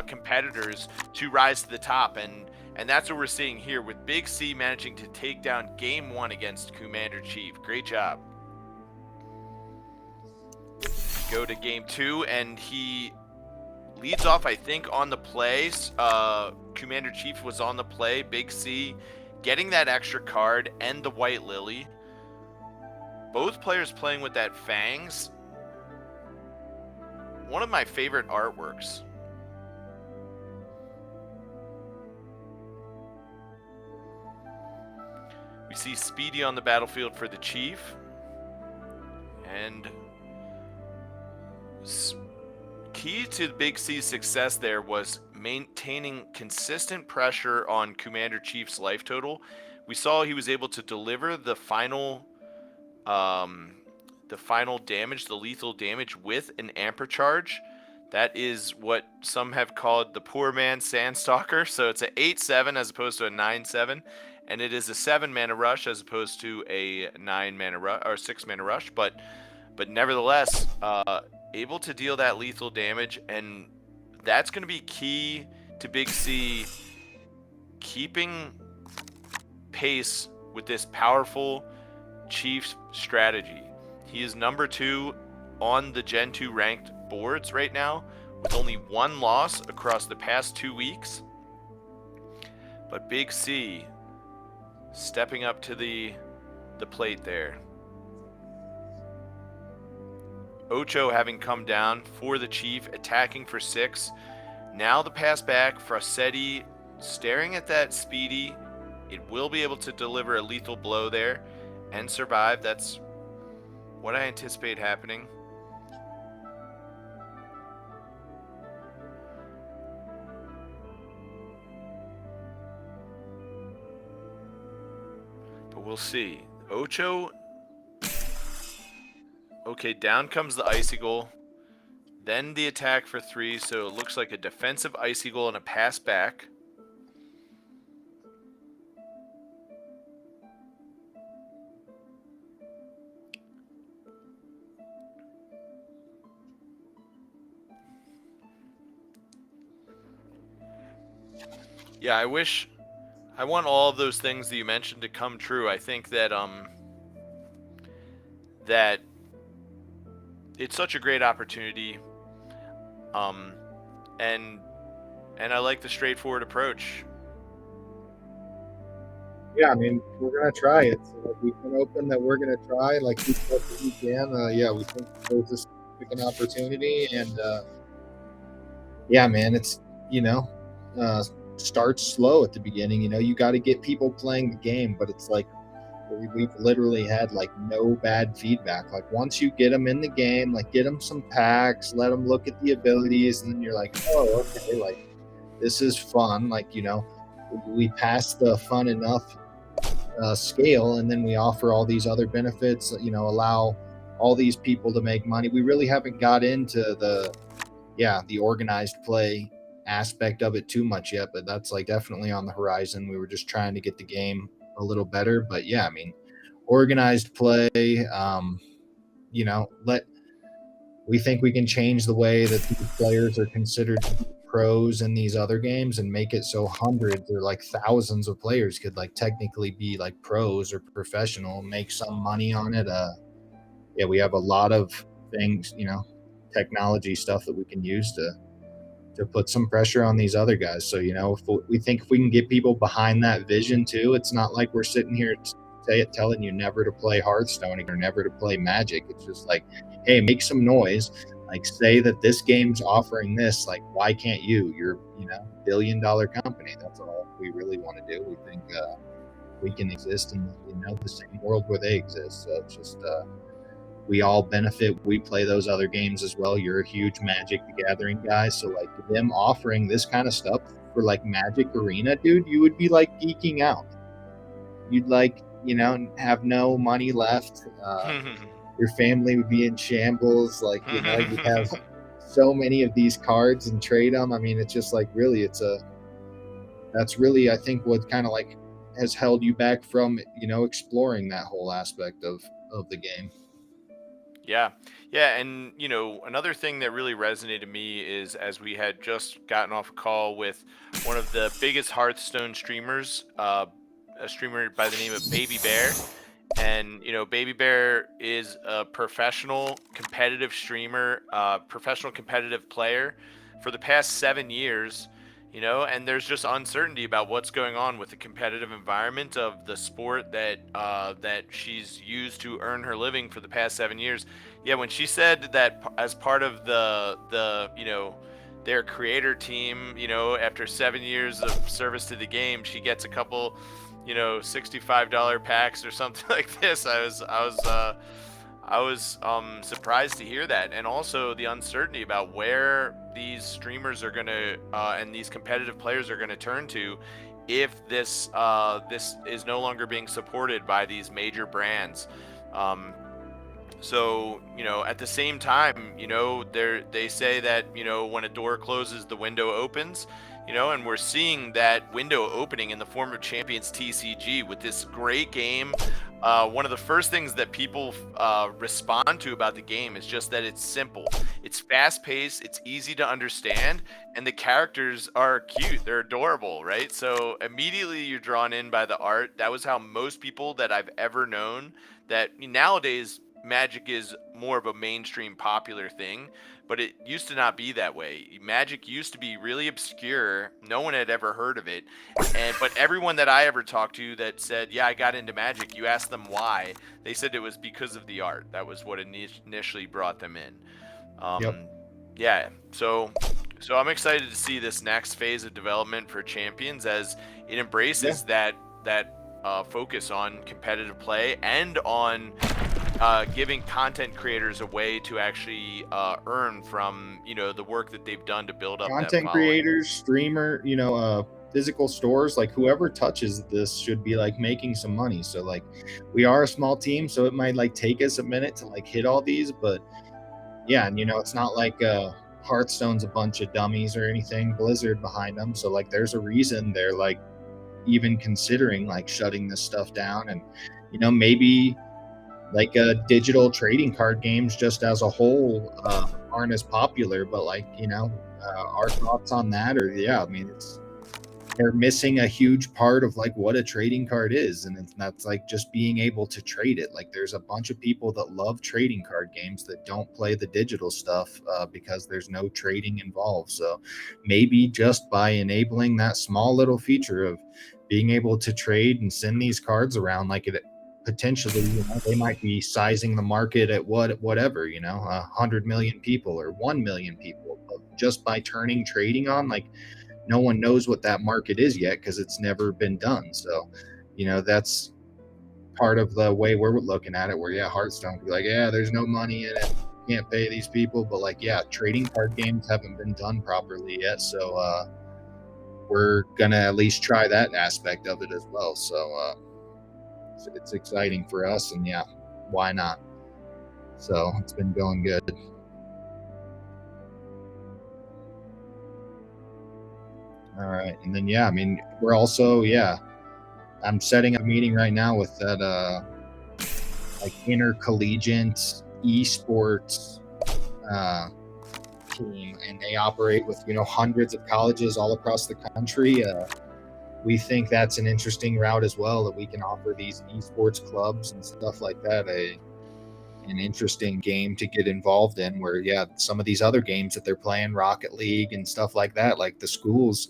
competitors to rise to the top, and that's what we're seeing here with Big C managing to take down game 1 against Commander Chief. Great job. Go to game 2, and he leads off, I think, on the plays. Commander Chief was on the play. Big C getting that extra card and the White Lily. Both players playing with that Fangs. One of my favorite artworks. We see Speedy on the battlefield for the Chief. And key to Big C's success there was maintaining consistent pressure on Commander Chief's life total. We saw he was able to deliver the final damage, the lethal damage, with an Amper Charge. That is what some have called the poor man Sandstalker. So it's an 8/7 as opposed to a 9/7, and it is a 7-mana rush as opposed to a 9-mana rush or 6-mana rush. But nevertheless, able to deal that lethal damage, and that's going to be key to Big C keeping pace with this powerful Chiefs strategy. He is number 2 on the Gen 2 ranked boards right now, with only 1 loss across the past 2 weeks. But Big C stepping up to the plate there. Ocho having come down for the Chief, attacking for 6. Now the pass back, Frossetti staring at that Speedy. It will be able to deliver a lethal blow there and survive. That's what I anticipate happening. But we'll see. Ocho. Okay, down comes the Icicle. Then the attack for 3, so it looks like a defensive Icicle and a pass back. Yeah, I want all of those things that you mentioned to come true. I think that that it's such a great opportunity, and I like the straightforward approach. Yeah, I mean, we're gonna try it. So, like, we've been open that we're gonna try, like we said that we can. Yeah, we think there's a significant opportunity, and yeah, man, it's start slow at the beginning. You got to get people playing the game, but it's like we've literally had like no bad feedback. Like once you get them in the game, like get them some packs, let them look at the abilities, and then you're like, oh, okay, like this is fun. Like we passed the fun enough scale, and then we offer all these other benefits. Allow all these people to make money. We really haven't got into the organized play aspect of it too much yet, but that's like definitely on the horizon. We were just trying to get the game a little better, but yeah, I mean, organized play, we think we can change the way that these players are considered pros in these other games and make it so hundreds or like thousands of players could like technically be like pros or professional, make some money on it. Yeah, we have a lot of things, technology stuff that we can use to put some pressure on these other guys. So, if we think if we can get people behind that vision too, it's not like we're sitting here telling you never to play Hearthstone or never to play Magic. It's just like, hey, make some noise. Like say that this game's offering this, like why can't you? You're, billion-dollar company. That's all we really want to do. We think we can exist in, the same world where they exist. So it's just, we all benefit. We play those other games as well. You're a huge Magic the Gathering guy, so like them offering this kind of stuff for like Magic Arena, dude, you would be like geeking out. You'd like, have no money left. Your family would be in shambles. Like, you'd have so many of these cards and trade them. I mean, it's just like really, that's really, I think, what kind of like has held you back from, exploring that whole aspect of the game. Yeah. Yeah. And, another thing that really resonated me is as we had just gotten off a call with one of the biggest Hearthstone streamers, a streamer by the name of Baby Bear. And, Baby Bear is a professional competitive streamer, professional competitive player for the past 7 years. And there's just uncertainty about what's going on with the competitive environment of the sport that she's used to earn her living for the past 7 years. Yeah, when she said that as part of their creator team, after 7 years of service to the game, she gets a couple, $65 packs or something like this. I was surprised to hear that, and also the uncertainty about where these streamers are gonna and these competitive players are gonna turn to if this is no longer being supported by these major brands. So at the same time, they say that when a door closes, the window opens. And we're seeing that window opening in the form of Champions TCG with this great game. One of the first things that people respond to about the game is just that it's simple. It's fast-paced, it's easy to understand, and the characters are cute. They're adorable, right? So immediately you're drawn in by the art. That was how most people that I've ever known, that nowadays Magic is more of a mainstream popular thing, but it used to not be that way. Magic used to be really obscure. No one had ever heard of it. But everyone that I ever talked to that said, yeah, I got into Magic, you asked them why, they said it was because of the art. That was what initially brought them in. Yep. Yeah, so I'm excited to see this next phase of development for Champions as it embraces that focus on competitive play and on giving content creators a way to actually earn from the work that they've done to build up that Content following. creators, streamer, physical stores, like whoever touches this should be like making some money. So like we are a small team, so it might like take us a minute to like hit all these, but yeah, and it's not like Hearthstone's a bunch of dummies or anything. Blizzard behind them, so like there's a reason they're like even considering like shutting this stuff down. And maybe like digital trading card games just as a whole aren't as popular, but like our thoughts on that are, yeah, I mean, they're missing a huge part of like what a trading card is, and that's like just being able to trade it. Like there's a bunch of people that love trading card games that don't play the digital stuff because there's no trading involved. So maybe just by enabling that small little feature of being able to trade and send these cards around, like it potentially, they might be sizing the market at whatever, 100 million people or 1 million people, but just by turning trading on, like no one knows what that market is yet because it's never been done. So that's part of the way we're looking at it, where yeah, Hearthstone could be like, yeah, there's no money in it, can't pay these people, but like, yeah, trading card games haven't been done properly yet, so we're gonna at least try that aspect of it as well. So it's exciting for us, and yeah, why not? So it's been going good. All right, and then yeah, I mean, we're also, yeah, I'm setting up a meeting right now with that like intercollegiate esports team, and they operate with hundreds of colleges all across the country. We think that's an interesting route as well, that we can offer these esports clubs and stuff like that an interesting game to get involved in, where yeah, some of these other games that they're playing, Rocket League and stuff like that, like the schools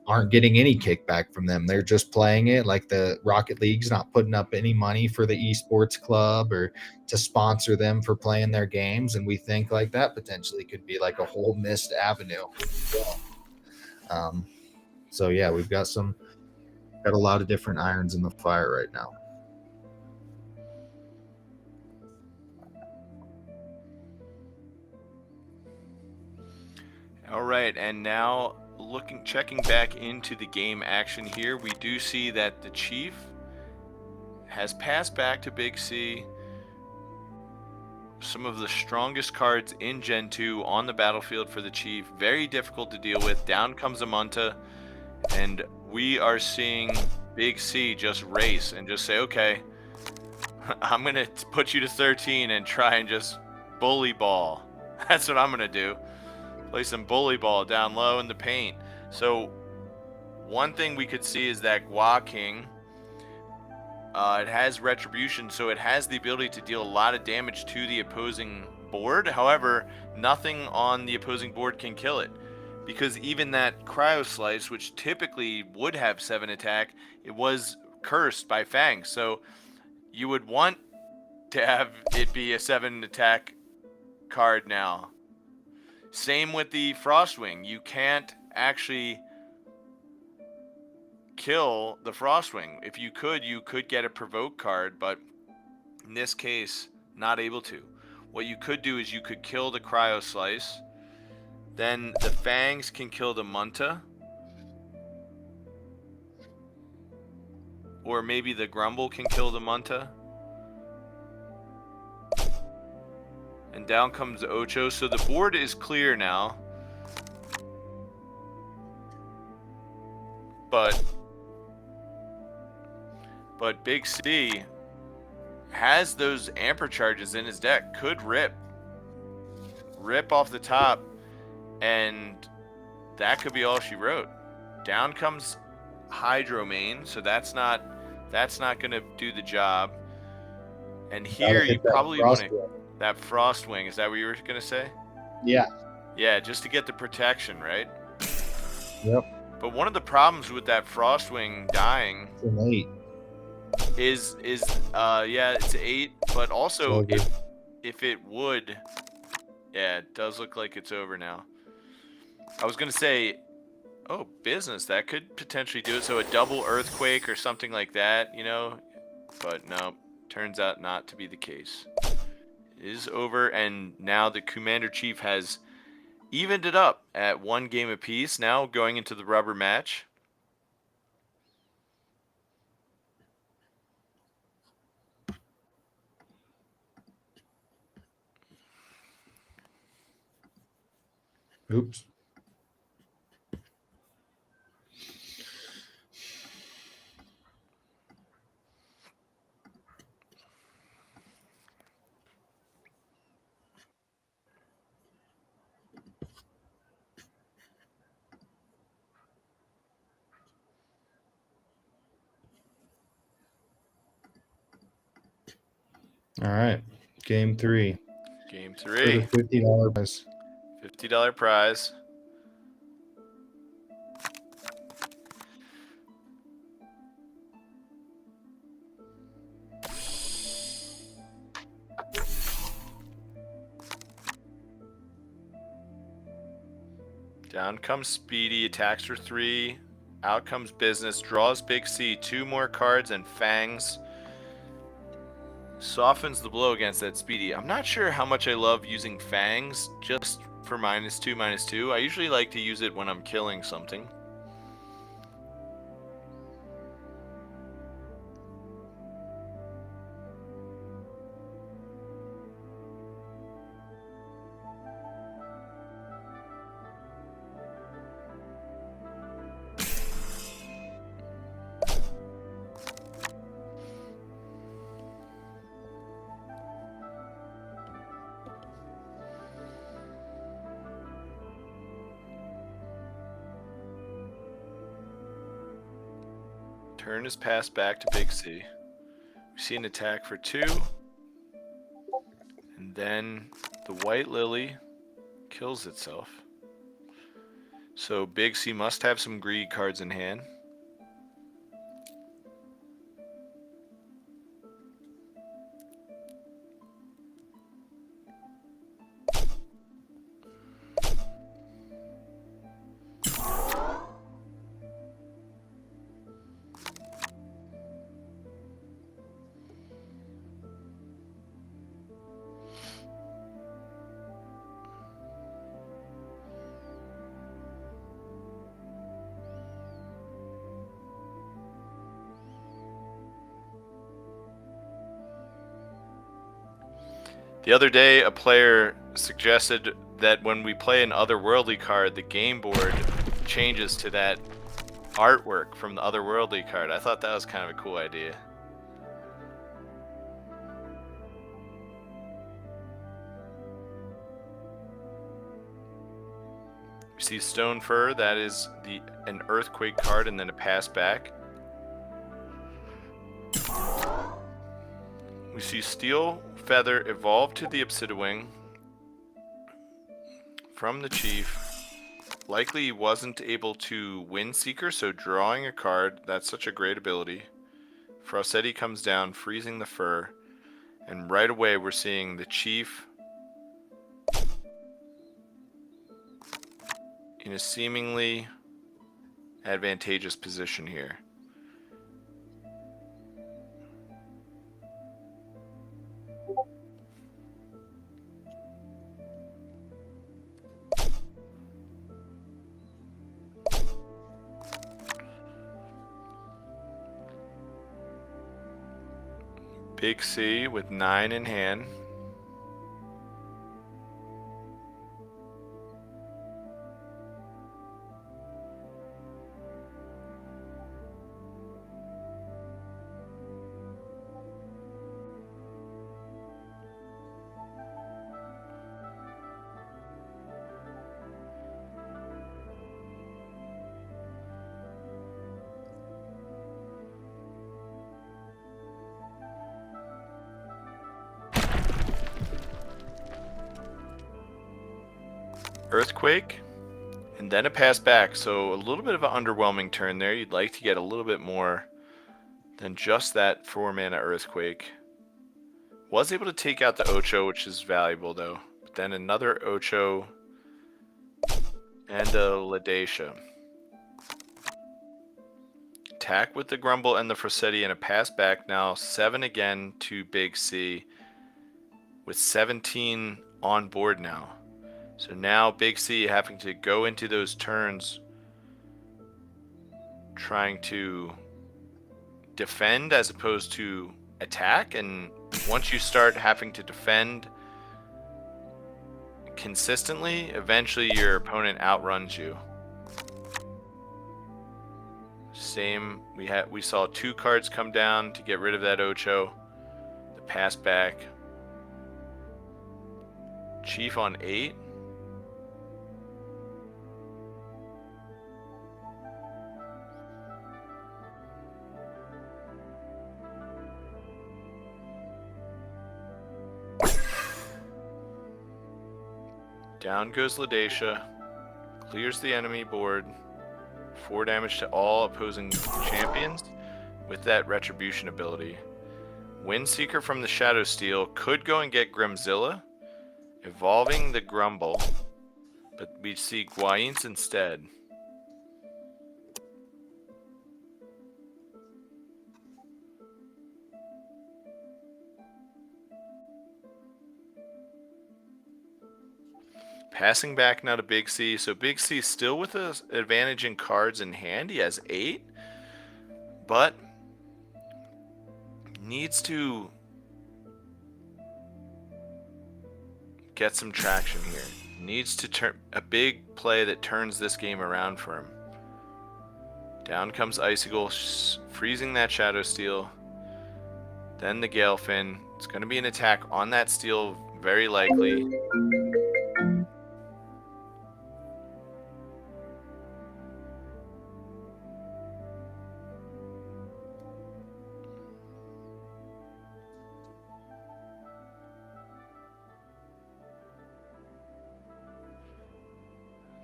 aren't getting any kickback from them. They're just playing it. Like the Rocket League's not putting up any money for the esports club or to sponsor them for playing their games, and we think like that potentially could be like a whole missed avenue. So yeah, we've got a lot of different irons in the fire right now. right, and now checking back into the game action here, we do see that the Chief has passed back to Big C some of the strongest cards in Gen 2 on the battlefield for the Chief. Very difficult to deal with. Down comes a Munta, and we are seeing Big C just race and just say, okay, I'm going to put you to 13 and try and just bully ball. That's what I'm going to do. Play some bully ball down low in the paint. So one thing we could see is that Gua King, it has retribution, so it has the ability to deal a lot of damage to the opposing board. However, nothing on the opposing board can kill it, because even that Cryo Slice, which typically would have 7 attack, it was cursed by Fang. So you would want to have it be a 7 attack card now. Same with the Frostwing. You can't actually kill the Frostwing. If you could get a provoke card, but in this case, not able to. What you could do is you could kill the Cryo Slice. Then the Fangs can kill the Munta. Or maybe the Grumble can kill the Munta. And down comes Ocho. So the board is clear now. But Big C has those Amper charges in his deck. Could rip off the top, and that could be all she wrote. Down comes Hydromain, so that's not going to do the job. And here you probably want to that Frostwing. Is that what you were going to say? Yeah. Yeah, just to get the protection, right? Yep. But one of the problems with that Frostwing dying is yeah, it's 8, but also if it would, yeah, it does look like it's over now. I was gonna say, oh, business, that could potentially do it, so a double Earthquake or something like that, you know, but no, turns out not to be the case. It is over, and now the Commander Chief has evened it up at 1 game apiece, now going into the rubber match. Oops. All right, game 3. Game 3. For the $50 prize. $50 prize. Down comes Speedy, attacks for 3. Out comes Business, draws Big C, 2 more cards, and Fangs softens the blow against that Speedy. I'm not sure how much I love using Fangs just for -2/-2. I usually like to use it when I'm killing something. Turn is passed back to Big C. We see an attack for 2. And then the White Lily kills itself. So Big C must have some greed cards in hand. The other day, a player suggested that when we play an otherworldly card, the game board changes to that artwork from the otherworldly card. I thought that was kind of a cool idea. We see Stone Fur, that is an Earthquake card, and then a pass back. We see Steel Feather evolve to the Obsidiwing from the Chief. Likely he wasn't able to win Seeker, so drawing a card, that's such a great ability. Frossetti comes down, freezing the fur, and right away we're seeing the Chief in a seemingly advantageous position here. Big C with 9 in hand. Earthquake, and then a pass back, so a little bit of an underwhelming turn there. You'd like to get a little bit more than just that 4-mana Earthquake. Was able to take out the Ocho, which is valuable though. But then another Ocho and a Ladacia. Attack with the Grumble and the Frossetti and a pass back, now 7 again to Big C with 17 on board now. So now Big C having to go into those turns trying to defend as opposed to attack, and once you start having to defend consistently, eventually your opponent outruns you. Same, we saw 2 cards come down to get rid of that Ocho. The pass back. Chief on 8. Down goes Ladacia, clears the enemy board, 4 damage to all opposing champions with that Retribution ability. Windseeker from the Shadow Steel could go and get Grimzilla, evolving the Grumble, but we see Guayin's instead. Passing back now to Big C. So Big C still with an advantage in cards in hand. He has 8. But needs to get some traction here. Needs to turn a big play that turns this game around for him. Down comes Icicle, freezing that Shadow Steel. Then the Galefin. It's going to be an attack on that steel, very likely.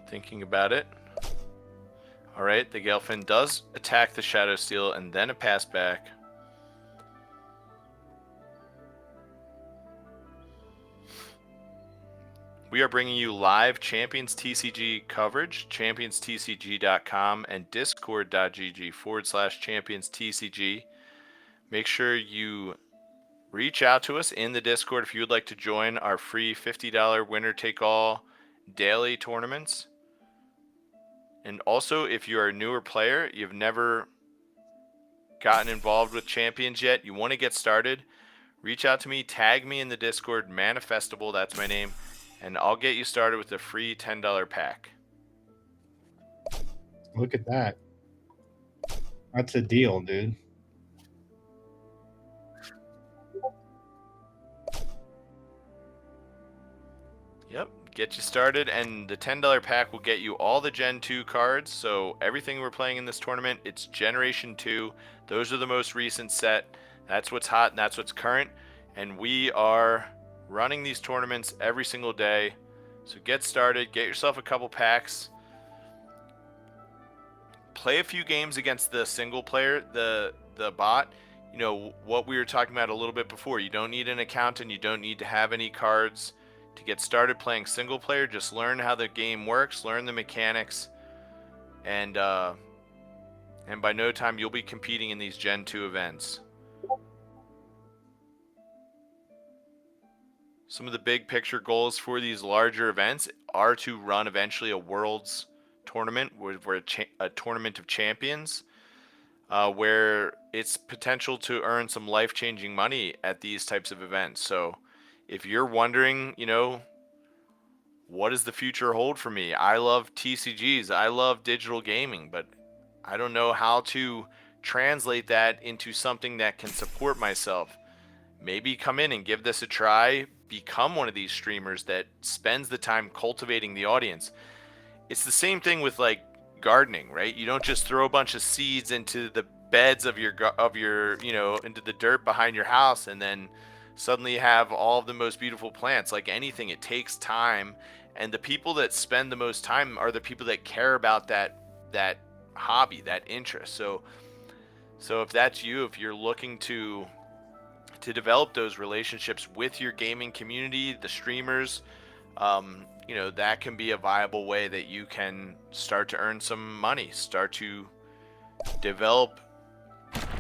Thinking about it. Alright, the Galefin does attack the Shadow Steel and then a pass back. We are bringing you live Champions TCG coverage, championstcg.com and discord.gg/Champions TCG. Make sure you reach out to us in the Discord if you would like to join our free $50 winner-take-all daily tournaments. And also, if you are a newer player, you've never gotten involved with Champions yet, you want to get started, reach out to me, tag me in the Discord, Manifestable, that's my name, and I'll get you started with a free $10 pack. Look at that. That's a deal, dude. Yep, get you started, and the $10 pack will get you all the Gen 2 cards. So everything we're playing in this tournament, it's Generation 2. Those are the most recent set. That's what's hot and that's what's current. And we are running these tournaments every single day. So get started, get yourself a couple packs. Play a few games against the single player, the bot. You know, what we were talking about a little bit before. You don't need an account and you don't need to have any cards to get started playing single player. Just learn how the game works, learn the mechanics, and by no time you'll be competing in these Gen 2 events. Some of the big picture goals for these larger events are to run eventually a Worlds tournament, where a tournament of champions, where it's potential to earn some life-changing money at these types of events. So if you're wondering, you know, what does the future hold for me? I love TCGs, I love digital gaming, but I don't know how to translate that into something that can support myself. Maybe come in and give this a try, become one of these streamers that spends the time cultivating the audience. It's the same thing with like gardening, right? You don't just throw a bunch of seeds into the beds of your you know, into the dirt behind your house and then suddenly you have all of the most beautiful plants. Like anything, it takes time, and the people that spend the most time are the people that care about that hobby, that interest. So if that's you, if you're looking to develop those relationships with your gaming community, the streamers, you know, that can be a viable way that you can start to earn some money, start to develop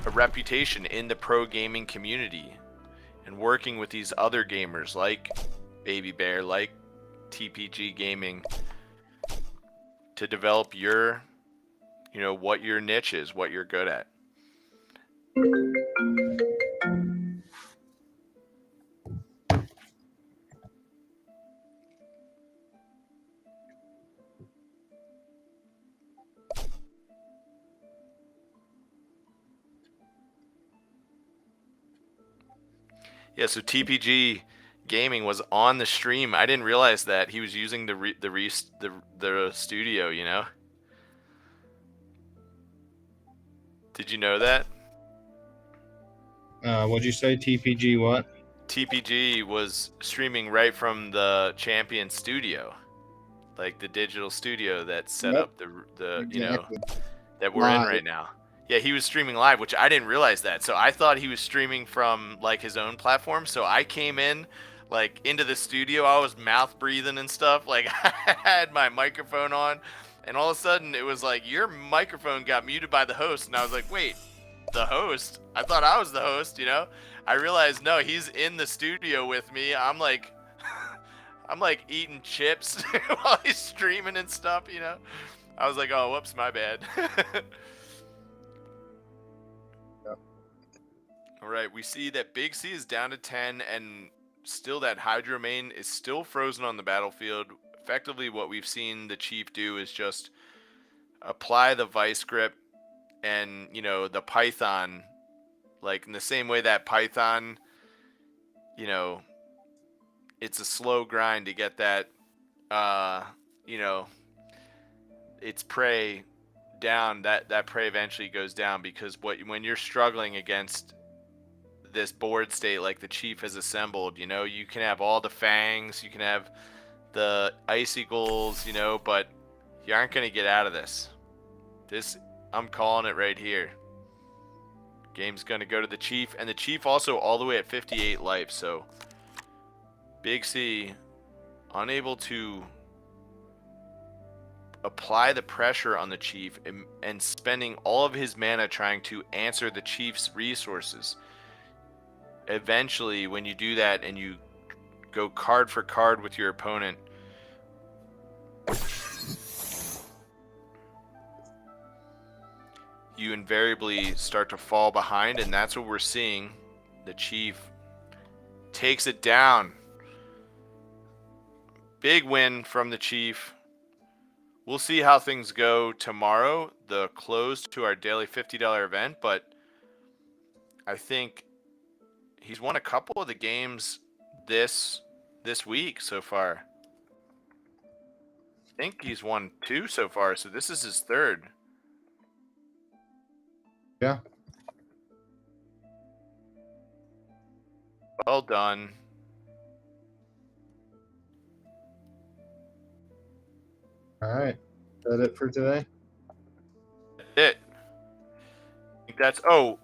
a reputation in the pro gaming community, and working with these other gamers like Baby Bear, like TPG Gaming, to develop your, you know, what your niche is, what you're good at. Yeah, so TPG Gaming was on the stream. I didn't realize that he was using the studio, you know? Did you know that? What'd you say? TPG what? TPG was streaming right from the Champion studio, like the digital studio that set Yep. up the Exactly. you know, that we're in right now. Yeah, he was streaming live, which I didn't realize that. So I thought he was streaming from like his own platform. So I came in like into the studio, I was mouth breathing and stuff. Like I had my microphone on, and all of a sudden it was like your microphone got muted by the host, and I was like, wait, the host? I thought I was the host, you know? I realized no, he's in the studio with me. I'm like I'm like eating chips while he's streaming and stuff, you know? I was like, oh, whoops, my bad. All right, we see that Big C is down to 10, and still that Hydro main is still frozen on the battlefield. Effectively, what we've seen the Chief do is just apply the Vice Grip and, you know, the Python, like in the same way that Python, you know, it's a slow grind to get that, you know, its prey down. That prey eventually goes down, because when you're struggling against this board state like the Chief has assembled, you know, you can have all the fangs, you can have the icicles, you know, but you aren't going to get out of this. I'm calling it right here. Game's going to go to the Chief, and the Chief also all the way at 58 life. So Big C unable to apply the pressure on the Chief, and spending all of his mana trying to answer the Chief's resources. Eventually, when you do that and you go card for card with your opponent, you invariably start to fall behind, and that's what we're seeing. The Chief takes it down. Big win from the Chief. We'll see how things go tomorrow, the close to our daily $50 event, but I think he's won a couple of the games this week so far. I think he's won 2 so far, so this is his 3rd. Yeah. Well done. All right. Is that it for today? It. I think that's the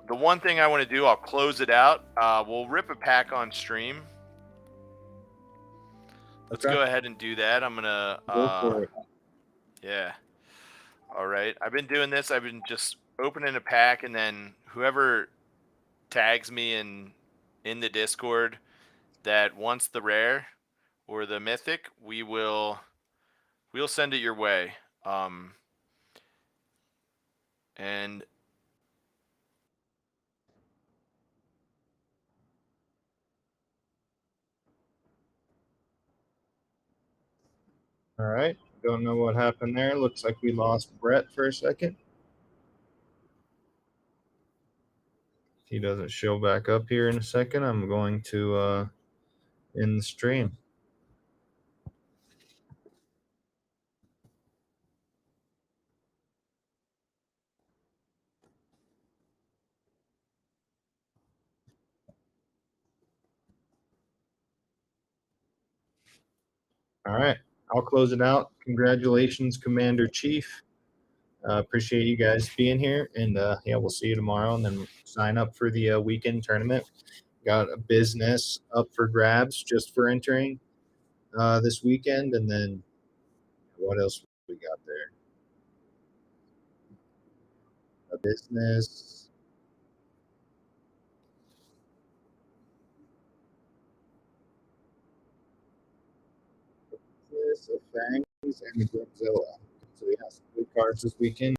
one thing I want to do, I'll close it out. We'll rip a pack on stream. Let's Okay. go ahead and do that. I'm gonna Go for it. Yeah. All right. I've been doing this. I've been just opening a pack, and then whoever tags me in the Discord that wants the rare or the mythic, we'll send it your way. And All right. Don't know what happened there. Looks like we lost Brett for a second. If he doesn't show back up here in a second, I'm going to end the stream. All right. I'll close it out. Congratulations, Commander Chief. Appreciate you guys being here. And yeah, we'll see you tomorrow. And then sign up for the weekend tournament. Got a business up for grabs just for entering this weekend. And then what else we got there? A business. A Fangs and a Godzilla. So yeah, some good cards this weekend.